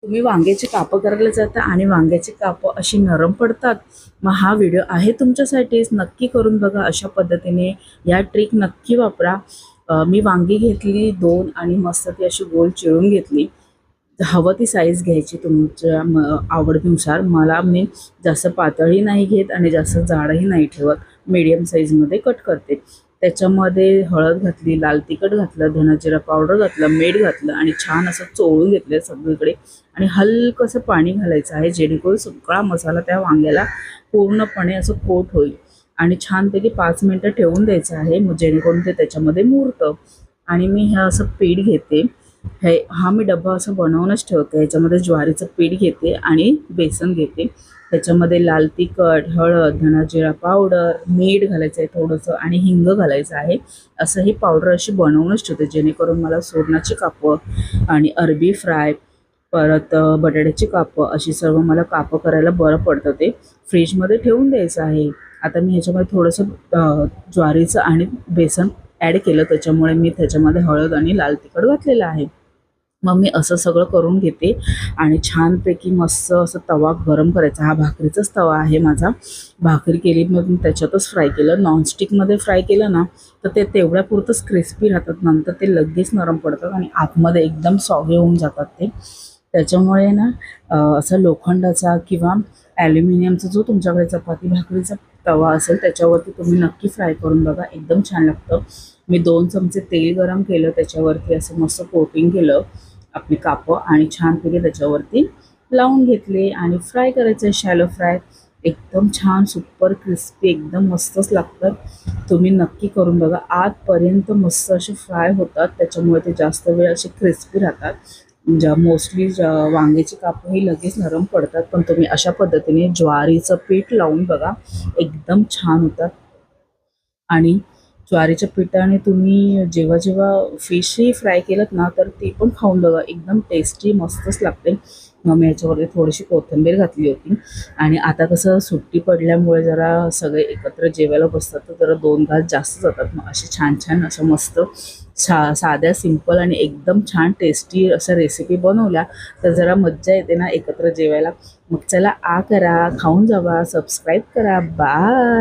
तुम्ही वांग्याची कापं करायला जाता आणि वांग्याची कापं अशी नरम पडतात, मग हा व्हिडिओ आहे तुमच्यासाठीच. नक्की करून बघा. अशा पद्धतीने या ट्रिक नक्की वापरा. मी वांगी घेतली 2 आणि मस्त ती अशी गोल चिरून घेतली. हवं ती साईज घ्यायची तुमच्या आवडीनुसार. मी जास्त पातळही नाही घेत आणि जास्त जाडही नाही ठेवत, मीडियम साईजमध्ये कट करते. त्याच्यामध्ये हळद घातली, लाल तिखट घातलं, धना जिरा पावडर घातलं, मीठ घातलं आणि छान असं चोळून घेतलं सगळीकडे. आणि हलकंसं पाणी घालायचं आहे, जेणेकरून सगळा मसाला त्या वांग्याला पूर्णपणे असं कोट होईल. आणि छानपैकी 5 मिनटं ठेवून द्यायचं आहे, मग जेणेकरून ते त्याच्यामध्ये मुरतं. आणि मी हे असं पीठ घेते. हा मी डब्बा असं बनवूनच ठेवते. ह्याच्यामध्ये ज्वारीचं पीठ घेते आणि बेसन घेते. त्याच्यामध्ये लाल तिखट, हळद, धना जिरा पावडर, मीठ घालायचं आहे थोडंसं आणि हिंग घालायचं आहे. असं ही पावडर अशी बनवूनच ठेवते, जेणेकरून मला सुरणाची कापं आणि अरबी फ्राय, परत बटाट्याची कापं अशी सर्व मला कापं करायला बरं पडतं. ते फ्रीजमध्ये ठेवून द्यायचं आहे. आता मी ह्याच्यामध्ये थोडंसं ज्वारीचं आणि बेसन ॲड केलं, त्याच्यामुळे मी त्याच्यामध्ये हळद आणि लाल तिखट घातलेलं आहे. मग मी असं सगळं करून घेते आणि छानपैकी मस्त असं तवा गरम करायचा. हा भाकरीचाच तवा आहे माझा. भाकरी केली मग मी त्याच्यातच फ्राय केलं. नॉनस्टिकमध्ये फ्राय केलं ना तर ते तेवढ्यापुरतंच क्रिस्पी राहतात, नंतर ते लगेच नरम पडतात आणि आतमध्ये एकदम सॉगे होऊन जातात ते. त्याच्यामुळे ना असं लोखंडाचा किंवा ॲल्युमिनियमचा जो तुमच्याकडे चपाती भाकरीचा तवा असेल त्याच्यावरती तुम्ही नक्की फ्राय करून बघा, एकदम छान लागतं. मी 2 चमचे तेल गरम केलं, त्याच्यावरती असं मस्त कोटिंग केलं आपली कापं आणि छानपैकी त्याच्यावरती लावून घेतले आणि फ्राय करायचं, शॅलो फ्राय. एकदम छान सुपर क्रिस्पी एकदम मस्तच लागतं. तुम्ही नक्की करून बघा. आतपर्यंत मस्त असे फ्राय होतात, त्याच्यामुळे ते जास्त वेळ असे क्रिस्पी राहतात. मोस्टली वांग्याची कापं ही लगेच नरम पडतात, पण तुम्ही अशा पद्धतीने ज्वारीचं पीठ लावून बघा, एकदम छान होतात. आणि ज्वारीच्या पिठाने तुम्ही जेव्हा जेव्हा फिशही फ्राय केलं ना तर ती पण खाऊन बघा, एकदम टेस्टी मस्तच लागते. मग मी ह्याच्यावरती थोडीशी कोथिंबीर घातली होती. आणि आता कसं सुट्टी पडल्यामुळे जरा सगळे एकत्र जेवायला बसतात, तर जरा 2 घास जास्त जातात. मग असे छान छान असं मस्त साध्या सिंपल आणि एकदम छान टेस्टी अशा रेसिपी बनवल्या तर जरा मज्जा येते ना एकत्र जेवायला. मग चला करा, खाऊन जावा, सबस्क्राईब करा. बाय.